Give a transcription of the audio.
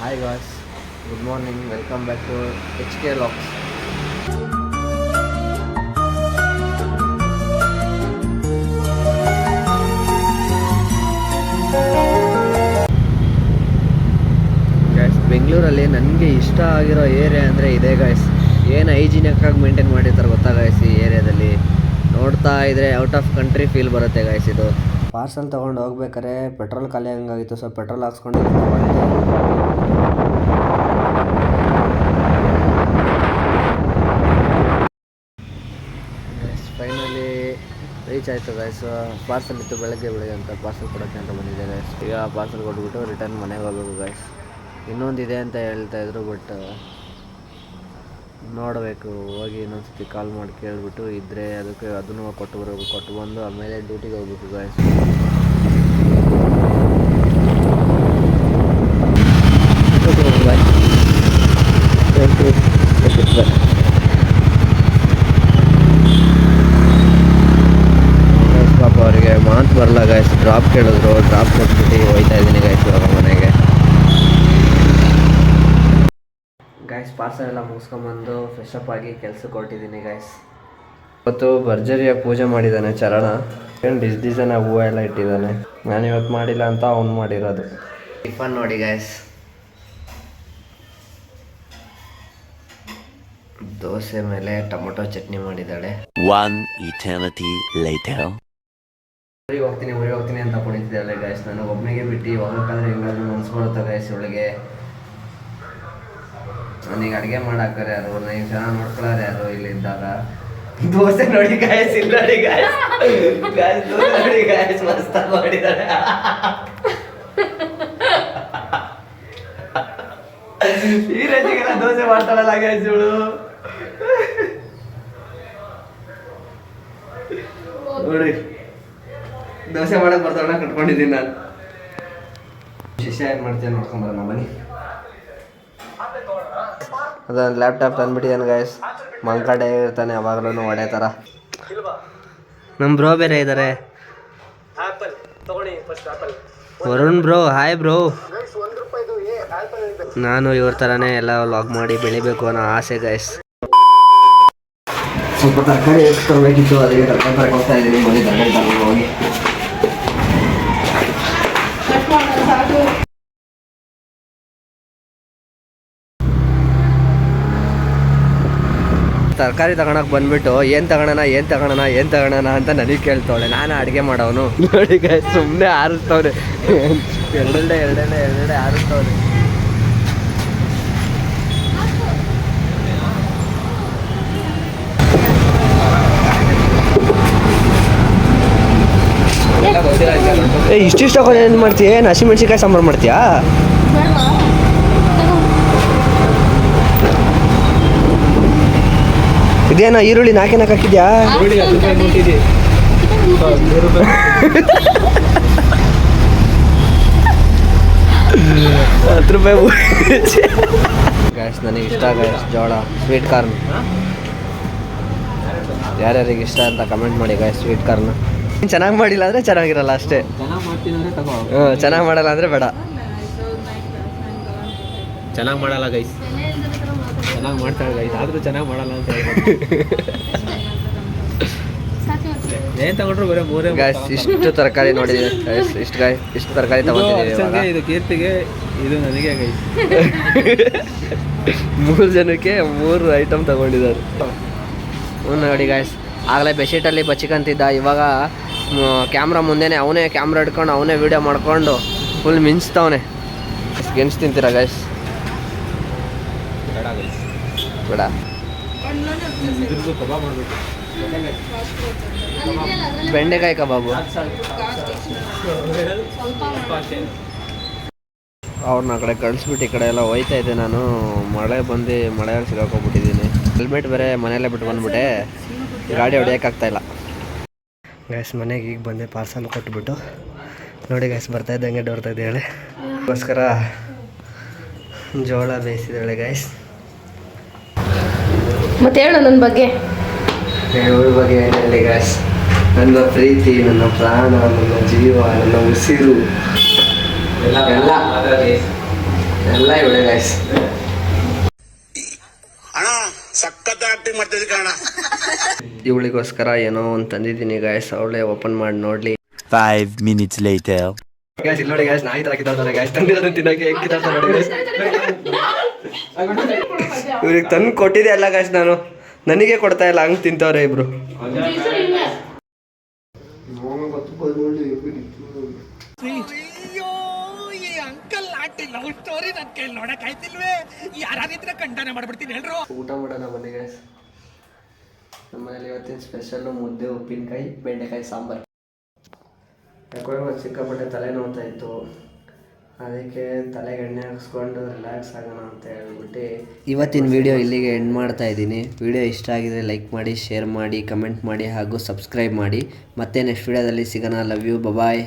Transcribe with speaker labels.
Speaker 1: Hi guys, good morning. Welcome back to HK Locks. Guys, ಬೆಂಗಳೂರಲ್ಲಿ ನನಗೆ ಇಷ್ಟ ಆಗಿರೋ ಏರಿಯಾ ಅಂದರೆ ಇದೆ ಗೈಸ್. ಏನು ಹೈಜಿನಿಕ್ ಆಗಿ ಮೇಂಟೈನ್ ಮಾಡಿರ್ತಾರೆ ಗೊತ್ತಾ ಗೈಸ್. ಈ ಏರಿಯಾದಲ್ಲಿ ನೋಡ್ತಾ ಇದ್ರೆ ಔಟ್ ಆಫ್ ಕಂಟ್ರಿ ಫೀಲ್ ಬರುತ್ತೆ ಗೈಸ್. ಇದು ಪಾರ್ಸಲ್ ತೊಗೊಂಡು ಹೋಗ್ಬೇಕಾದ್ರೆ ಪೆಟ್ರೋಲ್ ಖಾಲಿ ಹಂಗಾಗಿತ್ತು, ಸೊ ಪೆಟ್ರೋಲ್ ಹಾಕ್ಸ್ಕೊಂಡು ಫೈನಲಿ ರೀಚ್ ಆಯಿತು ಗೈಸ್. ಪಾರ್ಸಲ್ ಇತ್ತು ಬೆಳಗ್ಗೆ ಅಂತ ಪಾರ್ಸಲ್ ಕೊಡೋಕ್ಕೆ ಅಂತ ಬಂದಿದೆ ಗೈಸ್. ಈಗ ಪಾರ್ಸಲ್ ಕೊಟ್ಬಿಟ್ಟು ರಿಟರ್ನ್ ಮನೆಗೆ ಹೋಗ್ಬೇಕು ಗೈಸ್. ಇನ್ನೊಂದಿದೆ ಅಂತ ಹೇಳ್ತಾಯಿದ್ರು, ಬಟ್ ನೋಡಬೇಕು. ಹೋಗಿ ಇನ್ನೊಂದ್ಸತಿ ಕಾಲ್ ಮಾಡಿ ಕೇಳಿಬಿಟ್ಟು ಇದ್ದರೆ ಅದನ್ನು ಕೊಟ್ಟು ಬಂದು ಆಮೇಲೆ ಡ್ಯೂಟಿಗೆ ಹೋಗ್ಬೇಕು ಗೈಸ್. ಪಾಪ ಅವರಿಗೆ ಮಾತು ಬರಲ್ಲ ಗೈಸ್. ಡ್ರಾಪ್ ಕೇಳಿದ್ರು, ಡ್ರಾಪ್ ಕೊಟ್ಬಿಟ್ಟು ಹೋಗ್ತಾ ಇದ್ದೀನಿ ಗೈಸ್ ಇವಾಗ ಮನೆಗೆ. ಗೈಸ್, ಪಾರ್ಸಲ್ ಎಲ್ಲ ಮುಗಿಸ್ಕೊಂಬಂದು ಫ್ರೆಶ್ ಅಪ್ ಆಗಿ ಕೆಲ್ಸಕ್ಕೆ ಹೊರಟಿದ್ದೀನಿ ಗೈಸ್. ಇವತ್ತು ಭರ್ಜರಿಯಾಗಿ ಪೂಜೆ ಮಾಡಿದ್ದಾನೆ ಚರಣ. ಏನು ಡಿಸೈನಾಗಿ ಹೂವು ಎಲ್ಲ ಇಟ್ಟಿದ್ದಾನೆ. ನಾನು ಇವತ್ತು ಮಾಡಿಲ್ಲ ಅಂತ ಅವ್ನು ಮಾಡಿರೋದು. ಟಿಫನ್ ನೋಡಿ ಗೈಸ್, ದೋಸೆ ಮೇಲೆ ಟೊಮೊಟೊ ಚಟ್ನಿ ಮಾಡಿದ್ದಾಳೆ.
Speaker 2: One eternity later.
Speaker 1: ಊರಿಗೆ ಹೋಗ್ತೀನಿ ಅಂತ ಕುಣಿತಿದ್ದಾಳೆ ಗೈಸ್. ನಾನು ಒಬ್ಬನಿಗೆ ಬಿಟ್ಟು ಹೋಗ್ಬೇಕಾದ್ರೆ ಹೆಂಗಾದ್ರೂ ಮನ್ಸ್ಕೊಳುತ್ತೆ ಗೈಸ್ ಇವಳಿಗೆ. ನನಗೆ ಅಡುಗೆ ಮಾಡಾಕ್ತಾರೆ ಯಾರು, ನನಗೆ ಚೆನ್ನಾಗಿ ನೋಡ್ಕೊಳ್ಳೋರು ಯಾರು ಇಲ್ಲಿದ್ದಾಗ. ದೋಸೆ ನೋಡಿ ಗಾಯಸ್, ಇಲ್ಲಿ ನೋಡಿ ಗಾಯಸ್, ದೋಸೆ ನೋಡಿ ಗಾಯಸ್, ಮಸ್ತಾಗಿ ಮಾಡಿದ್ದಾಳೆ. ಈ ರೇಂಜಿಗೆಲ್ಲ ದೋಸೆ ಮಾಡ್ತಾಳಲ್ಲ ಗಾಯಸ್ ಇವಳು. ನೋಡಿ, ದೋಸೆ ಮಾಡಕ್ ಬರ್ತಾಳ ಕಟ್ಕೊಂಡಿದ್ದೀನಿ ನಾನು. ಶಿಷ್ಯ ಏನು ಮಾಡ್ತೀನಿ ನೋಡ್ಕೊಂಬರೋಣ ಬನ್ನಿ. ಅದೊಂದು ಲ್ಯಾಪ್ಟಾಪ್ ತಂದ್ಬಿಟ್ಟಿದ್ದಾನೆ ಗಾಯಸ್. ಮಂಕಡೆ ಇರ್ತಾನೆ ಯಾವಾಗಲೂ ಒಡೆ ಥರ. ನಮ್ಮ ಬ್ರೋ ಬೇರೆ ಇದ್ದಾರೆ. Varun bro, hi bro. ನಾನು ಇವ್ರ ಥರನೇ ಎಲ್ಲ ವ್ಲಾಗ್ ಮಾಡಿ ಬೆಳಿಬೇಕು ಅನ್ನೋ ಆಸೆ ಗಾಯಸ್. ಸ್ವಲ್ಪ ತರಕಾರಿ ತರಬೇಕಿತ್ತು, ಅದಕ್ಕೆ ತರಕಾರಿ ಹೋಗ್ತಾ ಇದ್ದೀನಿ. ಬನ್ನಿ ತರಕಾರಿ ತಗೊಂಡು ಹೋಗಿ. ತರಕಾರಿ ತಗೊಳಕ್ಕೆ ಬಂದ್ಬಿಟ್ಟು ಏನು ತಗೊಳೋಣ ಅಂತ ನನಗೆ ಕೇಳ್ತಾವಳೆ. ನಾನು ಅಡುಗೆ ಮಾಡೋನು ನೋಡಿ ಗಾಯ್. ಸುಮ್ಮನೆ ಆರಿಸ್ತವ್ರೆ, ಎರಡೆರಡೆ ಆರಿಸ್ತವ್ರೆ. ಇಷ್ಟಿಷ್ಟ ಏನು ಮಾಡ್ತೀಯ? ಏನು ಹಸಿಮೆಣ್ಸಿಕಾಯಿ ಸಾಂಬಾರು ಮಾಡ್ತೀಯಾ? ಇದೇನೋ ಈರುಳ್ಳಿ ನಾಲ್ಕು ಹಾಕಿದ್ಯಾ? 10 ರೂಪಾಯಿ ಗಾಯಸ್. ನನಗೆ ಇಷ್ಟ ಗಾಯಸ್ ಜೋಳ ಸ್ವೀಟ್ ಕಾರ್ನ್. ಯಾರ್ಯಾರಿಗೆ ಇಷ್ಟ ಅಂತ ಕಮೆಂಟ್ ಮಾಡಿ ಗಾಯಸ್. ಸ್ವೀಟ್ ಕಾರ್ನ್ ಚೆನ್ನಾಗಿ ಮಾಡಿಲ್ಲ ಅಂದರೆ ಚೆನ್ನಾಗಿರಲ್ಲ ಅಷ್ಟೇ. ಚೆನ್ನಾಗಿ ಮಾಡಲ್ಲ ಅಂದರೆ ಬೇಡ.
Speaker 3: ಚೆನ್ನಾಗಿ ಮಾಡಲ್ಲ ಗೈಸ್, ಚೆನ್ನಾಗಿ ಮಾಡ್ತಾಳೆ ಗೈಸ್, ಆದರೂ ಚೆನ್ನಾಗಿ ಮಾಡಲ್ಲ ಅಂತ ಏನು ತಗೊಂಡ್ರು ಬರೀ ಮೂರೇ
Speaker 1: ಗಾಯ್ಸ್. ಇಷ್ಟು ತರಕಾರಿ ನೋಡಿದ್ದೀನಿ ಗೈಸ್. ಇಷ್ಟು ತರಕಾರಿ ತಗೊಂಡಿದ್ದೀವಿ.
Speaker 3: ಇದು ಕೀರ್ತಿಗೆ, ಇದು ನನಗೆ ಗೈಸ್.
Speaker 1: 3 ಜನಕ್ಕೆ 3 ಐಟಮ್ ತಗೊಂಡಿದ್ದಾರೆ. ನೋಡಿ ಗಾಯ್ಸ್, ಆಗಲೇ ಬೆಡ್ಶೀಟಲ್ಲಿ ಬಚ್ಚಿಕಂತಿದ್ದ. ಇವಾಗ ಕ್ಯಾಮ್ರಾ ಮುಂದೆನೇ ಅವನೇ ಕ್ಯಾಮ್ರಾ ಹಿಡ್ಕೊಂಡು ಅವನೇ ವೀಡಿಯೋ ಮಾಡ್ಕೊಂಡು ಫುಲ್ ಮಿಂಚ್ತವನೆ. ಗೆಣಸು ತಿಂತೀರಾ ಗೈಸ್? ಬೇಡ. ಬೆಂಡೆಕಾಯಿ ಕಬಾಬು. ಅವ್ರನ್ನ ಆ ಕಡೆ ಕಳಿಸ್ಬಿಟ್ಟು ಈ ಕಡೆ ಎಲ್ಲ ಹೋಯ್ತಾ ಇದ್ದೆ ನಾನು. ಮಳೆಯಲ್ಲಿ ಸಿಗಾಕೋಗ್ಬಿಟ್ಟಿದ್ದೀನಿ. ಹೆಲ್ಮೆಟ್ ಬೇರೆ ಮನೆಯಲ್ಲೇ ಬಿಟ್ಟು ಬಂದುಬಿಟ್ಟೆ. ಗಾಡಿ ಹೊಡೆಯೋಕ್ಕಾಗ್ತಾಯಿಲ್ಲ ಗ್ಯಾಸ್. ಮನೆಗೆ ಈಗ ಬಂದೆ ಪಾರ್ಸಲ್ ಕೊಟ್ಬಿಟ್ಟು. ನೋಡಿ ಗ್ಯಾಸ್, ಬರ್ತಾ ಇದ್ದಂಗೆ ಡೋರ್ತಾ ಇದ್ದಾಳೆ. ಅದಕ್ಕೋಸ್ಕರ ಜೋಳ ಬೇಯಿಸಿದ್ದಾಳೆ ಗ್ಯಾಸ್.
Speaker 4: ಮತ್ತೆ ಹೇಳು ನನ್ನ ಬಗ್ಗೆ.
Speaker 1: ಇವಳ ಬಗ್ಗೆ ಏನು ಹೇಳಿ ಗ್ಯಾಸ್? ನನ್ನ ಪ್ರೀತಿ, ನನ್ನ ಪ್ರಾಣ, ನನ್ನ ಜೀವ, ನನ್ನ ಉಸಿರು ಎಲ್ಲ ಎಲ್ಲ ಇವಳೆ ಗಾಯ್ಸ್. ಇವಳಿಗೋಸ್ಕರ ಏನೋ ಒಂದು ತಂದಿದ್ದೀನಿ ಗಾಯ್ಸ್, ಅವಳೇ ಓಪನ್ ಮಾಡಿ ನೋಡ್ಲಿ.
Speaker 2: 5 minutes later.
Speaker 1: ಗ್ಯಾಸ್ ಇಲ್ಲಿ ನೋಡಿ ಗ್ಯಾಸ್, ನಾಯಿ ತರ ಕಿತ್ತಾಡ್ತಾರೆ ಗ್ಯಾಸ್, ತಂದಿರೋದನ್ನ ತಿನ್ನೋಕೆ ಹೇಗೆ ಕಿತ್ತಾಡ್ತಾರೆ ನೋಡಿ ಗ್ಯಾಸ್. ಇವ್ರಿಗೆ ತಂದು ಕೊಟ್ಟಿದ್ದೆ ಅಲ್ಲ ಗ್ಯಾಸ್, ನಾನು ನನಗೆ ಕೊಡ್ತಾ ಇಲ್ಲ, ಹಂಗೆ ತಿಂತವ್ರೆ ಇಬ್ರು. ಊಟ ಮಾಡೋಣ ಬನ್ನಿ ಗ್ಯಾಸ್. ನಮ್ಮನೇಲಿ ಇವತ್ತಿನ ಸ್ಪೆಷಲ್ಲು ಮುದ್ದೆ, ಉಪ್ಪಿನಕಾಯಿ, ಬೆಂಡೆಕಾಯಿ ಸಾಂಬಾರು. ಯಾಕೋ ಇವತ್ತು ಸಿಕ್ಕಾಪಟ್ಟೆ ತಲೆ ನೋವ್ತಾ ಇತ್ತು, ಅದಕ್ಕೆ ತಲೆಗೆ ಎಣ್ಣೆ ಹಾಕ್ಸ್ಕೊಂಡು ರಿಲ್ಯಾಕ್ಸ್ ಆಗೋಣ ಅಂತ ಹೇಳ್ಬಿಟ್ಟು ಇವತ್ತಿನ ವಿಡಿಯೋ ಇಲ್ಲಿಗೆ ಎಂಡ್ ಮಾಡ್ತಾ ಇದ್ದೀನಿ. ವಿಡಿಯೋ ಇಷ್ಟ ಆಗಿದರೆ ಲೈಕ್ ಮಾಡಿ, ಶೇರ್ ಮಾಡಿ, ಕಮೆಂಟ್ ಮಾಡಿ ಹಾಗೂ ಸಬ್ಸ್ಕ್ರೈಬ್ ಮಾಡಿ. ಮತ್ತೆ ನೆಕ್ಸ್ಟ್ ವಿಡಿಯೋದಲ್ಲಿ ಸಿಗೋಣ. Love you, bye.